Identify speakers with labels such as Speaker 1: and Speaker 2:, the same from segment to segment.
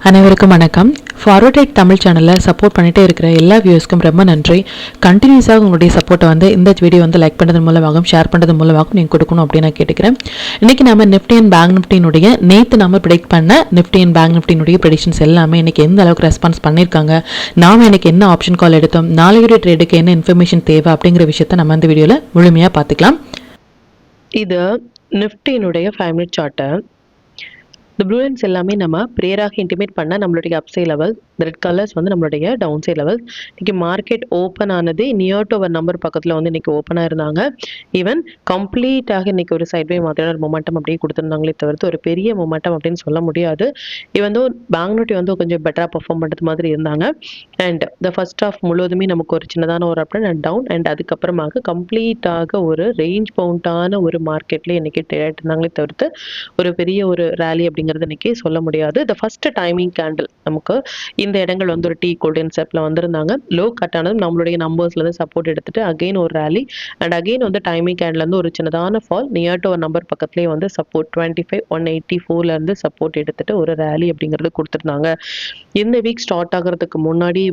Speaker 1: அனைவருக்கும் வணக்கம். ஃபார்வர்ட் தமிழ் சேனலில் சப்போர்ட் பண்ணிகிட்டே இருக்கிற எல்லா வியூஸ்க்கும் ரொம்ப நன்றி. கண்டினியூஸாக உங்களுடைய சப்போர்ட்டை இந்த வீடியோ லைக் பண்ணுறது மூலமாகவும் ஷேர் பண்ணுறது மூலமாகவும் நீங்கள் கொடுக்கணும் அப்படின்னு நான் கேட்டுக்கிறேன். இன்றைக்கி நம்ம நிஃப்டி அண்ட் பேங்க் நிஃப்டினுடைய நேற்று நம்ம ப்ரெடிக்ட் பண்ண நிஃப்டி அண்ட் பேங்க் நிஃப்டினுடைய ப்ரெடிக்ஷன்ஸ் எல்லாமே இன்றைக்கி எந்த அளவுக்கு ரெஸ்பான்ஸ் பண்ணியிருக்காங்க, நாம் இன்றைக்கி என்ன ஆப்ஷன் கால் எடுத்தோம், நாளையுடைய ட்ரேடுக்கு என்ன இன்ஃபர்மேஷன் தேவை அப்படிங்கிற விஷயத்தை நம்ம இந்த வீடியோவில் முழுமையாக பார்த்துக்கலாம்.
Speaker 2: இது நிஃப்டியினுடைய 5 மினிட் சார்ட்டு. இந்த ப்ளூ லைன்ஸ் எல்லாமே நம்ம ப்ரேயராக இன்டிமேட் பண்ண நம்மளுடைய அப்சைட் லெவல், இந்த ரெட் கலர்ஸ் நம்மளுடைய டவுன் சைட் லெவல். இன்றைக்கி மார்க்கெட் ஓப்பன் ஆனது நியர் டு அவர் நம்பர் பக்கத்தில் இன்றைக்கி ஓப்பனாக இருந்தாங்க. ஈவன் கம்ப்ளீட்டாக இன்றைக்கி ஒரு சைட்வே மாதிரியான ஒரு மொமெண்டம் அப்படியே கொடுத்துருந்தாங்களே தவிர்த்து ஒரு பெரிய மொமெண்டம் அப்படின்னு சொல்ல முடியாது. இது பேங்க் நிஃப்டி கொஞ்சம் பெட்டராக பர்ஃபார்ம் பண்ணுறது மாதிரி இருந்தாங்க. அண்ட் த ஃபர்ஸ்ட் ஆஃப் முழுவதுமே நமக்கு ஒரு சின்னதான ஒரு அப் அண்ட் டவுன் அண்ட் அதுக்கப்புறமாக கம்ப்ளீட்டாக ஒரு ரேஞ்ச் பவுண்டான ஒரு மார்க்கெட்லேயே இன்றைக்கி ட்ரேட் இருந்தாங்களே தவிர்த்து ஒரு பெரிய ஒரு ரேலி அப்படிங்கிறது இன்னைக்கு சொல்ல முடியாது. த ஃபர்ஸ்ட் டைமிங் கேண்டில் நமக்கு இந்த இடங்கள் ஒரு டீ கோல்டன் செப்ல வந்திருந்தாங்க. லோ கட் ஆனது நம்மளுடைய நம்பர்ஸ்ல இருந்து சப்போர்ட் எடுத்துட்டு அகைன் ஒரு rally and again timing candle இருந்து ஒரு சின்னதான ஃபால் நியர் டு ஒரு நம்பர் பக்கத்துலேயே சப்போர்ட் 25,184 இருந்து சப்போர்ட் எடுத்துட்டு ஒரு ரேலி அப்படிங்கிறது கொடுத்துருந்தாங்க. இந்த வீக் ஸ்டார்ட் ஆகிறதுக்கு முன்னாடி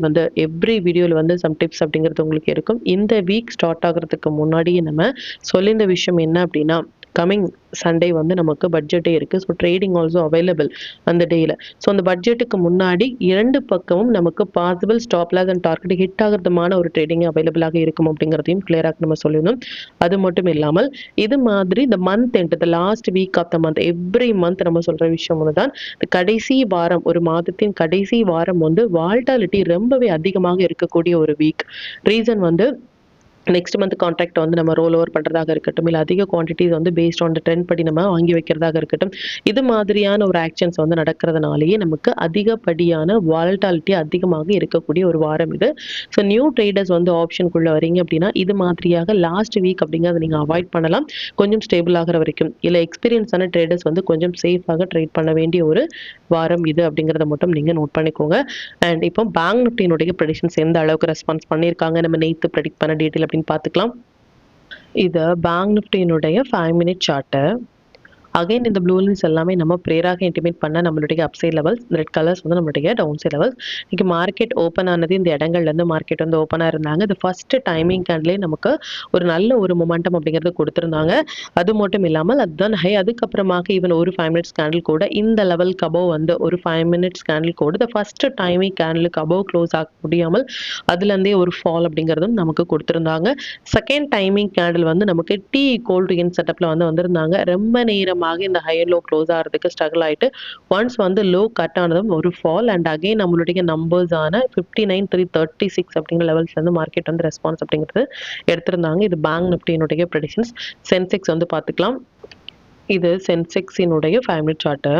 Speaker 2: எவ்ரி வீடியோவில் சம் டிப்ஸ் அப்படிங்கிறது உங்களுக்கு இருக்கும். இந்த வீக் ஸ்டார்ட் ஆகிறதுக்கு முன்னாடியே நம்ம சொல்லியிருந்த விஷயம் என்ன அப்படின்னா, கமிங் சண்டே நமக்கு பட்ஜெட்டே இருக்குது. ஸோ ட்ரேடிங் ஆல்சோ அவைலபிள் அந்த டேயில். ஸோ அந்த பட்ஜெட்டுக்கு முன்னாடி இரண்டு பக்கமும் நமக்கு possible stop loss and target hit ஆகிறதுமான ஒரு ட்ரேடிங் அவைலபிளாக இருக்கும் அப்படிங்கிறதையும் கிளியராக நம்ம சொல்லியிருந்தோம். அது மட்டும் இல்லாமல் இது மாதிரி இந்த month end, the last week of the month, every month நம்ம சொல்கிற விஷயம் தான், கடைசி வாரம், ஒரு மாதத்தின் கடைசி வாரம் வால்டாலிட்டி ரொம்பவே அதிகமாக இருக்கக்கூடிய ஒரு week. Reason next month contract நம்ம ரோல் ஓவர் பண்ணுறதாக இருக்கட்டும், இல்லை அதிக குவான்டிட்டிஸ் பேஸ்ட் ஆன் ட்ரெண்ட் படி நம்ம வாங்கி வைக்கிறதாக இருக்கட்டும், இது மாதிரியான ஒரு ஆக்ஷன்ஸ் நடக்கிறதுனாலேயே நமக்கு அதிகப்படியான வாலட்டாலிட்டி அதிகமாக இருக்கக்கூடிய ஒரு வாரம் இது. ஸோ நியூ ட்ரேடர்ஸ் ஆப்ஷனுக்குள்ளே வரீங்க அப்படின்னா இது மாதிரியாக லாஸ்ட் வீக் அப்படிங்கிறத நீங்கள் அவாய்ட் பண்ணலாம், கொஞ்சம் ஸ்டேபிள் ஆகிற வரைக்கும். இல்லை எக்ஸ்பீரியன்ஸான ட்ரேடர்ஸ் கொஞ்சம் சேஃபாக ட்ரேட் பண்ண வேண்டிய ஒரு வாரம் இது அப்படிங்கிறத மட்டும் நீங்கள் நோட் பண்ணிக்கோங்க. அண்ட் இப்போ பேங்க் நிஃப்டியினுடைய ப்ரெடிக்ஷன்ஸ் எந்த அளவுக்கு ரெஸ்பான்ஸ் பண்ணியிருக்காங்க, நம்ம நேற்று ப்ரெடிக்ட் பண்ண டீட்டெயில் பார்த்துக்கலாம். இது பேங்க் நிஃப்டியினுடைய 5 மினிட் சார்ட்டு. அகைன் இந்த ப்ளூ லைன்ஸ் எல்லாமே நம்ம ப்ரேயராக இன்டிமேட் பண்ண நம்மளுடைய அப்சைட் லெவல்ஸ், ரெட் கலர்ஸ் நம்மளுடைய டவுன் சைட் லெவல்ஸ். இன்னைக்கு மார்க்கெட் ஓப்பன் ஆனது இந்த இடங்கள்லேருந்து மார்க்கெட் ஓப்பனாக இருந்தாங்க. இது ஃபர்ஸ்ட் டைமிங் கேண்ட்லேயே நமக்கு ஒரு நல்ல ஒரு மொமெண்டம் அப்படிங்கிறது கொடுத்துருந்தாங்க. அது மட்டும் இல்லாமல் அதுதான் ஹை. அதுக்கப்புறமாக ஈவன் ஒரு 5 மினிட்ஸ் கேண்டில் கூட இந்த லெவலுக்கு அபோவ் ஒரு 5 மினிட்ஸ் கேண்டில் கூட த ஃபர்ஸ்ட் டைமிங் கேண்டிலுக்கு அபோவ் க்ளோஸ் ஆக முடியாமல் அதுலேருந்தே ஒரு ஃபால் அப்படிங்கிறதும் நமக்கு கொடுத்துருந்தாங்க. செகண்ட் டைமிங் கேண்டில் நமக்கு டீ ஈக்குவல் டு என் செட்டப்பில் வந்திருந்தாங்க. ரொம்ப நேரம் இந்த ஹையர் லோ க்ளோஸ் ஆகிறதுக்கு ஸ்ட்ரகிள் ஆயிட்டு ஒன்ஸ் லோ கட் ஆனதும் ஒரு ஃபால் அண்ட் அகைன் நம்மளுடைய நம்பர்ஸ் ஆன 59,336 அப்படிங்கிற லெவல்ஸ்ல இருந்து மார்க்கெட் ரெஸ்பான்ஸ் அப்படிங்கிறது எடுத்திருந்தாங்க. இது பேங்க் நிஃப்டியினுடைய ப்ரெடிக்ஷன்ஸ். சென்செக்ஸ் பார்த்துக்கலாம். இது சென்செக்ஸினுடைய 5 மினிட் சார்ட்டு.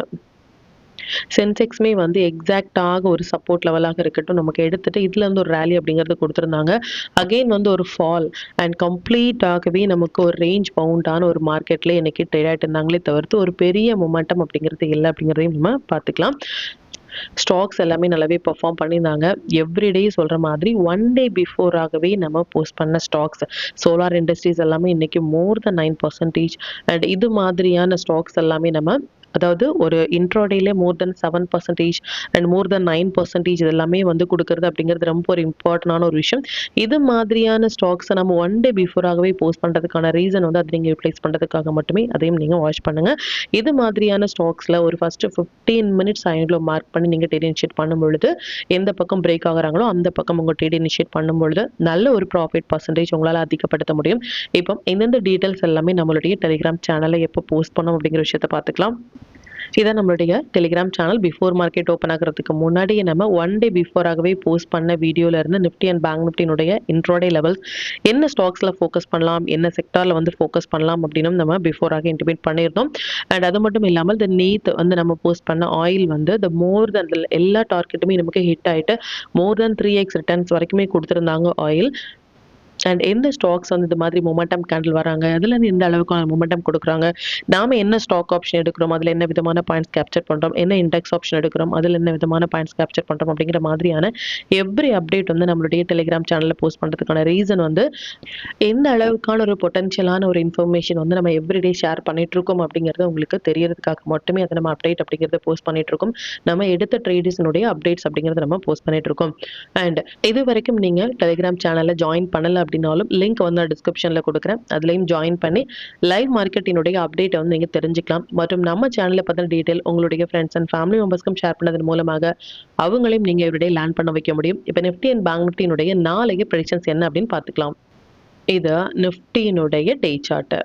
Speaker 2: சென்செக்ஸ்மே எக்ஸாக்டாக ஒரு சப்போர்ட் லெவலாக இருக்கட்டும் நமக்கு எடுத்துட்டு இதுல ஒரு ரேலி அப்படிங்கிறது கொடுத்துருந்தாங்க. அகெயின் ஒரு ஃபால் அண்ட் கம்ப்ளீட்டாகவே நமக்கு ஒரு ரேஞ்ச் பவுண்டான ஒரு மார்க்கெட்ல இன்னைக்கு ட்ரேட் ஆகிட்டு இருந்தாங்களே தவிர்த்து ஒரு பெரிய மொமெண்டம் அப்படிங்கிறது இல்லை அப்படிங்கிறதையும் நம்ம பார்த்துக்கலாம். ஸ்டாக்ஸ் எல்லாமே நல்லாவே பெர்ஃபார்ம் பண்ணியிருந்தாங்க. எவ்ரிடே சொல்கிற மாதிரி ஒன் டே பிஃபோராகவே நம்ம போஸ்ட் பண்ண ஸ்டாக்ஸ், சோலார் இண்டஸ்ட்ரீஸ் எல்லாமே இன்னைக்கு மோர் தென் 9% அண்ட் இது மாதிரியான ஸ்டாக்ஸ் எல்லாமே நம்ம, அதாவது ஒரு இன்ட்ராடேல மோர் தென் 7% அண்ட் மோர் தென் 9% இது எல்லாமே கொடுக்கறது அப்படிங்கிறது ரொம்ப ஒரு இம்பார்ட்டன்டான ஒரு விஷயம். இது மாதிரியான ஸ்டாக்ஸை நம்ம ஒன் டே பிஃபோராகவே போஸ்ட் பண்ணுறதுக்கான ரீசன் அது நீங்கள் யூட்டிலைஸ் பண்ணுறதுக்காக மட்டுமே, அதையும் நீங்கள் வாட்ச் பண்ணுங்கள். இது மாதிரியான ஸ்டாக்ஸில் ஒரு ஃபஸ்ட்டு 15 மினிட்ஸ் ஐண்டில் மார்க் பண்ணி நீங்கள் ட்ரேட் இனிஷியேட் பண்ணும்பொழுது எந்த பக்கம் பிரேக் ஆகுறாங்களோ அந்த பக்கம் உங்கள் ட்ரேட் இனிஷியேட் பண்ணும்பொழுது நல்ல ஒரு ப்ராஃபிட் பர்சன்டேஜ் உங்களால் அதிகப்படுத்த முடியும். இப்போ எந்தெந்த டீட்டெயில்ஸ் எல்லாமே நம்மளுடைய டெலிகிராம் சேனலில் எப்போ போஸ்ட் பண்ணோம் அப்படிங்கிற விஷயத்தை பார்த்துக்கலாம். இதான் நம்மளுடைய Telegram channel. Before market open ஆகிறதுக்கு முன்னாடியே நம்ம ஒன் டே பிஃபோராகவே போஸ்ட் பண்ண வீடியோல இருந்து நிஃப்டி அண்ட் பேங்க் நிஃப்டியினுடைய இன்ட்ராடே லெவல்ஸ், என்ன ஸ்டாக்ஸ்ல ஃபோக்கஸ் பண்ணலாம், என்ன செக்டார்ல ஃபோக்கஸ் பண்ணலாம் அப்படின்னு நம்ம பிஃபோராக இன்டிமேட் பண்ணியிருந்தோம். அண்ட் அது மட்டும் இல்லாமல் இந்த நேத்து நம்ம போஸ்ட் பண்ண ஆயில் த மோர் தென் எல்லா டார்கெட்டுமே நமக்கு ஹிட் ஆயிட்டு மோர் தென் 3x ரிட்டர்ன்ஸ் வரைக்குமே கொடுத்துருந்தாங்க ஆயில். அண்ட் எந்த ஸ்டாக்ஸ் வந்து இந்த மாதிரி மொமெண்டம் கேண்டில் வராங்க, அதுலேருந்து எந்த அளவுக்கான மொமெண்டம் கொடுக்குறாங்க, நாம என்ன ஸ்டாக் ஆப்ஷன் எடுக்கிறோம், அதில் என்ன விதமான பாயிண்ட்ஸ் கேப்சர் பண்ணுறோம், என்ன இண்டெக்ஸ் ஆப்ஷன் எடுக்கிறோம், அதில் என்ன விதமான பாயிண்ட்ஸ் கேப்சர் பண்ணுறோம் அப்படிங்கிற மாதிரியான எவ்ரி அப்டேட் வந்து நம்மளுடைய டெலிகிராம் சேனலில் போஸ்ட் பண்ணுறதுக்கான ரீசன் வந்து எந்த அளவுக்கான ஒரு பொட்டன்ஷியலான ஒரு இன்ஃபர்மேஷன் வந்து நம்ம எவ்ரிடே ஷேர் பண்ணிட்டு இருக்கோம் அப்படிங்கிறது உங்களுக்கு தெரியறதுக்காக மட்டுமே அதை நம்ம அப்டேட் அப்படிங்கிறத போஸ்ட் பண்ணிட்டு இருக்கோம். நம்ம எடுத்த ட்ரேடர்ஸினுடைய அப்டேட்ஸ் அப்படிங்கிறத நம்ம போஸ்ட் பண்ணிட்டு இருக்கோம். அண்ட் இது வரைக்கும் நீங்கள் டெலிகிராம் சேனலில் ஜாயின் பண்ணலை அப்படின்னாலும் லிங்க் வந்து நான் டிஸ்கிரிப்ஷனில் கொடுக்குறேன். அதுலேயும் ஜாயின் பண்ணி லைவ் மார்க்கெட்டினுடைய அப்டேட்டை வந்து நீங்கள் தெரிஞ்சுக்கலாம். மற்றும் நம்ம சேனலை பற்றின டீட்டெயில் உங்களுடைய ஃப்ரெண்ட்ஸ் அண்ட் ஃபேமிலி மெம்பர்ஸ்க்கும் ஷேர் பண்ணதன் மூலமாக அவங்களையும் நீங்கள் எவ்ரிடே லேர்ன் பண்ண வைக்க முடியும். இப்போ நிஃப்டி அண்ட் பேங்க் நிஃப்டியினுடைய நாளைய ப்ரெடிக்ஷன்ஸ் என்ன அப்படின்னு பார்த்துக்கலாம். இது நிஃப்டியினுடைய டே சார்ட்.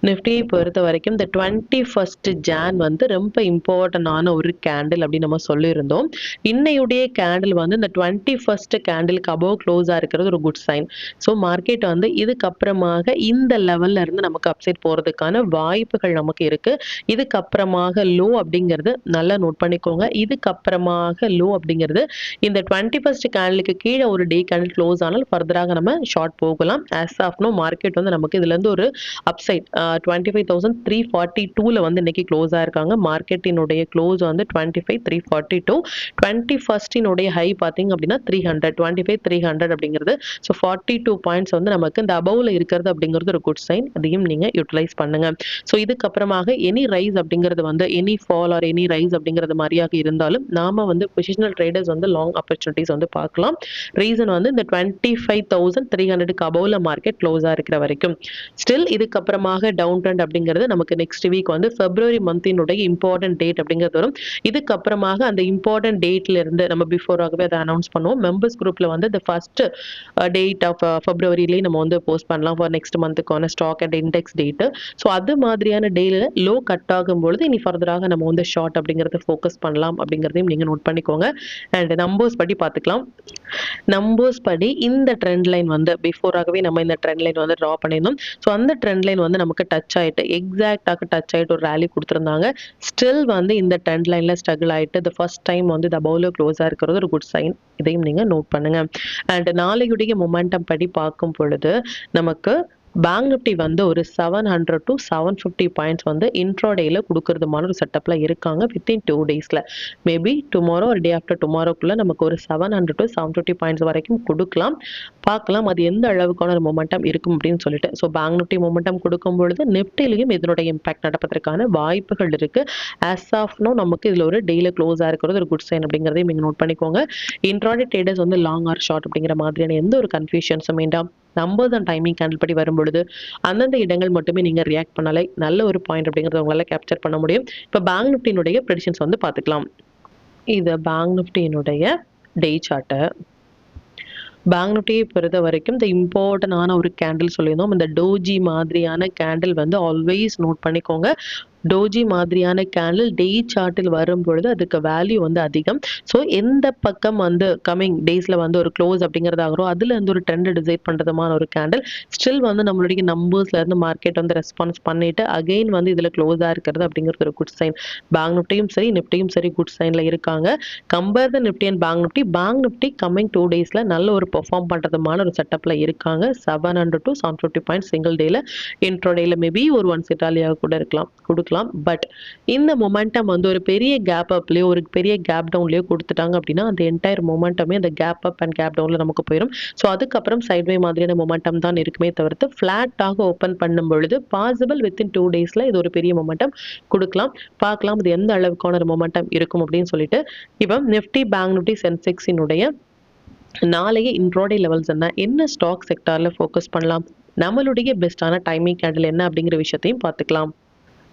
Speaker 2: நிஃப்டியை பொறுத்த வரைக்கும் இந்த 21 ஜான் வந்து ரொம்ப இம்பார்ட்டண்டான ஒரு கேண்டில் அப்படின்னு நம்ம சொல்லியிருந்தோம். இன்னையுடைய கேண்டில் வந்து இந்த 21 கேண்டிலுக்கு அபோவ் க்ளோஸாக இருக்கிறது ஒரு குட் சைன். ஸோ மார்க்கெட் வந்து இதுக்கப்புறமாக இந்த லெவல்ல இருந்து நமக்கு அப்சைட் போகிறதுக்கான வாய்ப்புகள் நமக்கு இருக்கு. இதுக்கப்புறமாக லோ அப்படிங்கிறது நல்லா நோட் பண்ணிக்கோங்க. இதுக்கப்புறமாக லோ அப்படிங்கிறது இந்த 21 கேண்டிலுக்கு கீழே ஒரு டே கேண்டில் க்ளோஸ் ஆனால் ஃபர்தராக நம்ம ஷார்ட் போகலாம். ஆஸ் ஆஃப் நோ மார்க்கெட் வந்து நமக்கு இதுலேருந்து ஒரு அப்சைட் 25,342ல வந்து இன்னைக்கு க்ளோஸ் ஆயிருக்காங்க. மார்க்கெட்டினுடைய க்ளோஸ் வந்து 25,342. 21 ஹை பார்த்தீங்க அப்படின்னா 300, 25,300 அப்படிங்கிறது. ஸோ 42 பாயிண்ட்ஸ் வந்து நமக்கு இந்த அபவ்ல இருக்கிறது அப்படிங்கிறது ஒரு குட் சைன். அதையும் நீங்க யூட்டிலைஸ் பண்ணுங்க. ஸோ இதுக்கப்புறமாக எனி ரைஸ் அப்படிங்கிறது வந்து any fall or any rice அப்படிங்கிறது மாதிரியாக இருந்தாலும் நாம வந்து பொசிஷனல் ட்ரேடர்ஸ் வந்து லாங் ஆப்பர்ச்சுனிட்டிஸ் வந்து பார்க்கலாம். ரீசன் வந்து இந்த 25,300க்கு அபவ்ல மார்க்கெட் க்ளோஸா இருக்கிற வரைக்கும். ஸ்டில் இதுக்கப்புறமாக டவுன் ட்ரெண்ட் அப்படிங்கிறது நமக்கு நெக்ஸ்ட் வீக் வந்து பிப்ரவரி மந்தினுடைய இம்பார்ட்டன்ட் டேட் அப்படிங்கிறது வரும். இதுக்கப்புறமாக அந்த இம்பார்ட்டன்ட் டேட்ல இருந்து நம்ம பிஃபோராகவே அதை அனௌன்ஸ் பண்ணுவோம். மெம்பர்ஸ் குரூப்ல வந்து இந்த ஃபர்ஸ்ட் டேட் ஆஃப் பிப்ரவரியிலேயே நம்ம வந்து போஸ்ட் பண்ணலாம் ஃபார் நெக்ஸ்ட் மந்த்துக்கான stock and index date. So அது மாதிரியான டேல லோ கட் ஆகும்பொழுது இனி ஃபர்தராக நம்ம வந்து ஷார்ட் அப்படிங்கிறத ஃபோக்கஸ் பண்ணலாம் அப்படிங்கிறதையும் நீங்க நோட் பண்ணிக்கோங்க. அண்ட் நம்பர்ஸ் படி பார்த்துக்கலாம். நம்பர்ஸ் படி இந்த ட்ரெண்ட் லைன் வந்து பிஃபோராகவே நம்ம இந்த ட்ரெண்ட் லைன் வந்து ட்ரா பண்ணியிருந்தோம். ஸோ அந்த ட்ரெண்ட் லைன் வந்து நமக்கு டச் ஆயிட்டு எக்ஸாக்டாக டச் ஆயிட்டு ஒரு ரேலி கொடுத்துருந்தாங்க. ஸ்டில் வந்து இந்த ட்ரெண்ட் லைன்ல ஸ்ட்ரகிள் ஆயிட்டு த ஃபர்ஸ்ட் டைம் வந்து இந்த அபவ்ல க்ளோஸா இருக்கிறது ஒரு குட் சைன். இதையும் நீங்க நோட் பண்ணுங்க. அண்ட் நாளையுடைய மொமெண்டம் படி பார்க்கும் பொழுது நமக்கு பேங்க் நிஃப்டி வந்து ஒரு 700 to 750 பாயிண்ட்ஸ் வந்து இன்ட்ராடேல கொடுக்கறதுமான ஒரு செட்டப்ல இருக்காங்க வித்தின் 2 டேஸ்ல. மேபி டுமாரோ ஒரு டே ஆஃப்டர் டுமாரோக்குள்ள நமக்கு ஒரு 700 to 750 பாயிண்ட்ஸ் வரைக்கும் கொடுக்கலாம். பார்க்கலாம் அது எந்த அளவுக்கான ஒரு மொமெண்டம் இருக்கும் அப்படின்னு சொல்லிட்டு. ஸோ பேங்க் நிஃப்டி மொமெண்டம் கொடுக்கும் பொழுது நிஃப்டிலையும் இதனுடைய இம்பாக்ட் நடப்பதற்கான வாய்ப்புகள் இருக்கு. ஆஸ் ஆஃப் நோ நமக்கு இதுல ஒரு டேல க்ளோஸா இருக்கிறது ஒரு குட் சைன் அப்படிங்கிறதையும் நீங்க நோட் பண்ணிக்கோங்க. இன்ட்ராடே ட்ரேடர்ஸ் வந்து லாங் ஆர் ஷார்ட் அப்படிங்கிற மாதிரியான எந்த ஒரு கன்ஃபியூஷன்ஸும் வேண்டாம். நம்பர்ஸ் அண்ட் டைமிங் கேண்டில் படி வரும்பொழுது அந்தந்த இடங்கள் மட்டுமே நீங்க ரியாக்ட் பண்ணாலே நல்ல ஒரு பாயிண்ட் அப்படிங்கிறத உங்களால கேப்சர் பண்ண முடியும். இப்போ பேங்க் நிஃப்டியினுடைய ப்ரெடிக்ஷன்ஸ் வந்து பார்த்துக்கலாம். இது பேங்க் நிஃப்டியினுடைய டே சார்ட்டு. பேங்க் நிஃப்டியை பொறுத்த வரைக்கும் இந்த இம்பார்ட்டன்டான ஒரு கேண்டில் சொல்லியிருந்தோம். இந்த டோஜி மாதிரியான கேண்டில் வந்து ஆல்வேஸ் நோட் பண்ணிக்கோங்க. டோஜி மாதிரியான கேண்டில் டே சார்ட்டில் வரும் பொழுது அதுக்கு வேல்யூ வந்து அதிகம். ஸோ எந்த பக்கம் வந்து கமிங் டேஸ்ல வந்து ஒரு க்ளோஸ் அப்படிங்கிறதாகிறோம் அதுல இருந்து ஒரு ட்ரெண்ட் டிசைட் பண்றதுமான ஒரு கேண்டில் ஸ்டில் வந்து நம்மளுடைய நம்பர்ஸ்ல இருந்து மார்க்கெட் வந்து ரெஸ்பான்ஸ் பண்ணிட்டு அகைன் வந்து இதுல க்ளோஸா இருக்கிறது அப்படிங்கிறது ஒரு குட் சைன். பேங்க் நிஃப்டியும் சரி நிஃப்டியும் சரி குட் சைன்ல இருக்காங்க. Compare the Nifty and bank Nifty coming 2 டேஸ்ல நல்ல ஒரு பெர்ஃபார்ம் பண்றதுமான ஒரு செட்டப்ல இருக்காங்க. 700 to 750 பாயிண்ட்ஸ் சிங்கிள் டேல இன்ட்ரோடேல மேபி ஒரு ஒன் சிட்டாலியாக கூட கொடுக்கலாம். பட் இந்த மொமெண்டம் வந்து ஒரு பெரிய கேப் அப்லயோ ஒரு பெரிய கேப் டவுன்லயோ கொடுத்துட்டாங்க அப்படின்னா அந்த என்டையர் மொமெண்டமே அந்த கேப் அப் அண்ட் கேப் டவுன்ல நமக்கு போயிடும். ஸோ அதுக்கப்புறம் சைட்வே மாதிரியான மொமெண்டம் தான் இருக்குமே தவிர்த்து ஃபிளாட்டாக ஓப்பன் பண்ணும் பொழுது பாசிபிள் வித்தின் 2 டேஸ்ல இது ஒரு பெரிய மொமெண்டம் கொடுக்கலாம். பார்க்கலாம் இது எந்த அளவுக்கான ஒரு மொமெண்டம் இருக்கும் அப்படின்னு சொல்லிட்டு. இப்போ நிஃப்டி பேங்க் நிஃப்டி சென்செக்ஸினுடைய நாளைய இன்ட்ராடே லெவல்ஸ் என்ன ஸ்டாக் செக்டார்ல ஃபோக்கஸ் பண்ணலாம், நம்மளுடைய பெஸ்டான டைமிங் கேண்டில் என்ன அப்படிங்கிற விஷயத்தையும் பார்த்துக்கலாம்.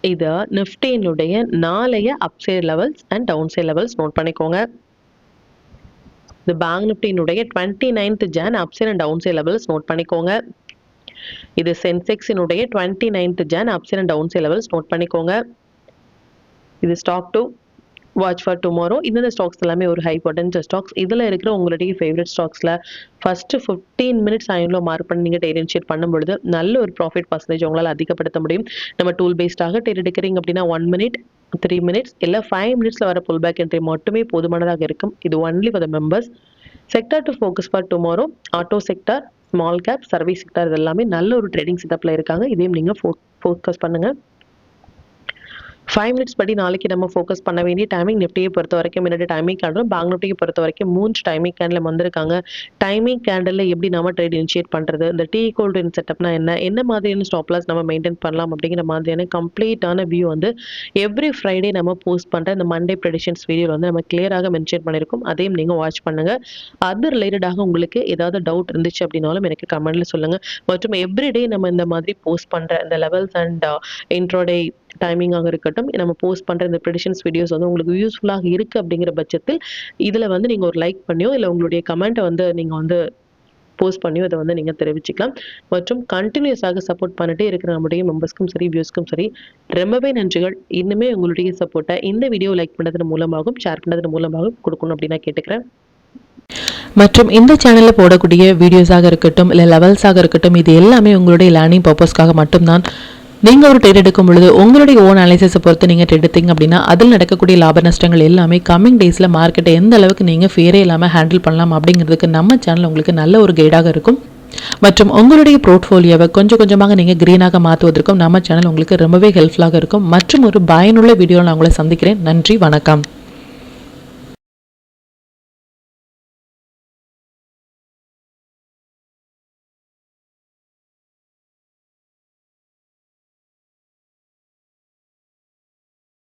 Speaker 2: இது நிஃப்டியினுடைய நாளைய upside levels and down side levels note பண்ணிக்கோங்க. இந்த பேங்க் நிஃப்டியினுடைய 29th Jan upside and down side levels note பண்ணிக்கோங்க. இது சென்செக்ஸினுடைய 29th Jan upside and down side levels note பண்ணிக்கோங்க. இது stock to watch for tomorrow. இந்த ஸ்டாக்ஸ் எல்லாமே ஒரு ஹை பொட்டன்ஷியல் ஸ்டாக்ஸ். இதில் இருக்கிற உங்களுடைய ஃபேவரட் ஸ்டாக்ஸில் ஃபர்ஸ்ட் 15 மினிட்ஸ் ஆயின்ல மார்க் பண்ணி நீங்கள் டேட் இனிஷியேட் பண்ணும்பொழுது நல்ல ஒரு ப்ராஃபிட் பர்சன்டேஜ் உங்களால் அதிகப்படுத்த முடியும். நம்ம டூல் பேஸ்டாக டேட் எடுக்கிறீங்க அப்படின்னா 1 minute 3 minutes இல்லை 5 மினிட்ஸில் வர புல் பேக் என்ட்ரி மட்டுமே போதுமானதாக இருக்கும். இது only for the members. Sector to focus for tomorrow auto sector, small cap, service sector இது எல்லாமே நல்ல ஒரு ட்ரேடிங் செட்டப்பில் இருக்காங்க. இதையும் நீங்கள் ஃபோக்கஸ் பண்ணுங்கள். 5 மினிட்ஸ் படி நாளைக்கு நம்ம ஃபோக்கஸ் பண்ண வேண்டிய டைமிங் நிஃப்டியை பொறுத்த வரைக்கும் முன்னாடி டைமிங் கேண்டலும் பேங்க் நிஃப்டியை பொறுத்த வரைக்கும் 3 டைமிங் கேண்டில் வந்திருக்காங்க. டைமிங் கேண்டலில் எப்படி நம்ம ட்ரேட் இனிஷியேட் பண்ணுறது, இந்த டீ கோல்டு செட்டப்னா என்ன மாதிரியான ஸ்டாப் லாஸ் நம்ம மெயின்டைன் பண்ணலாம் அப்படிங்கிற மாதிரியான கம்ப்ளீட்டான வியூ வந்து எவ்ரி ஃப்ரைடே நம்ம போஸ்ட் பண்ணுற இந்த மண்டே ப்ரெடிஷன்ஸ் வீடியோவில் வந்து நம்ம கிளியராக மென்ஷன் பண்ணியிருக்கோம். அதையும் நீங்கள் வாட்ச் பண்ணுங்கள். அது ரிலேட்டடாக உங்களுக்கு ஏதாவது டவுட் இருந்துச்சு அப்படின்னாலும் எனக்கு கமெண்ட்டில் சொல்லுங்கள். மற்றும் எவ்ரிடே நம்ம இந்த மாதிரி போஸ்ட் பண்ணுற இந்த லெவல்ஸ் அண்ட் இன்ட்ரோடே டைமிங்காக இருக்கட்டும், நம்ம போஸ்ட் பண்ணுற இந்த ப்ரெடிஷன்ஸ் வீடியோஸ் வந்து உங்களுக்கு யூஸ்ஃபுல்லாக இருக்குது அப்படிங்கிற பட்சத்தில் இதில் வந்து நீங்கள் ஒரு லைக் பண்ணியோ இல்லை உங்களுடைய கமெண்ட்டை வந்து நீங்கள் வந்து போஸ்ட் பண்ணியோ இதை வந்து நீங்கள் தெரிவிச்சுக்கலாம். மற்றும் கண்டினியூஸாக சப்போர்ட் பண்ணிட்டே இருக்கிற நம்முடைய மெம்பர்ஸ்க்கும் சரி வியூஸ்க்கும் சரி ரொம்பவே நன்றிகள். இன்னுமே உங்களுடைய சப்போர்ட்டை இந்த வீடியோ லைக் பண்ணுறதன் மூலமாகவும் ஷேர் பண்ணுறதன் மூலமாகவும் கொடுக்கணும் அப்படின்னு நான் கேட்டுக்கிறேன்.
Speaker 1: மற்றும் இந்த சேனலில் போடக்கூடிய வீடியோஸாக இருக்கட்டும் இல்லை லெவல்ஸாக இருக்கட்டும், இது எல்லாமே உங்களுடைய லேர்னிங் பர்பஸ்க்காக மட்டும்தான். நீங்கள் ஒரு ட்ரேட் எடுக்கும் பொழுது உங்களுடைய ஓன் அனாலிசிஸை பொறுத்து நீங்கள் ட்ரேட் எடுத்தீங்க அப்படின்னா அதில் நடக்கக்கூடிய லாப நஷ்டங்கள் எல்லாமே கம்மிங் டேஸில் மார்க்கெட்டை எந்த அளவுக்கு நீங்கள் ஃபேரே இல்லாமல் ஹேண்டில் பண்ணலாம் அப்படிங்கிறதுக்கு நம்ம சேனல் உங்களுக்கு நல்ல ஒரு கைடாக இருக்கும். மற்றும் உங்களுடைய போர்ட்ஃபோலியோவை கொஞ்சம் கொஞ்சமாக நீங்கள் க்ரீனாக மாற்றுவதற்கும் நம்ம சேனல் உங்களுக்கு ரொம்பவே ஹெல்ப்ஃபுல்லாக இருக்கும். மற்றும் ஒரு பயனுள்ள வீடியோவில் நான் உங்களை சந்திக்கிறேன். நன்றி, வணக்கம்.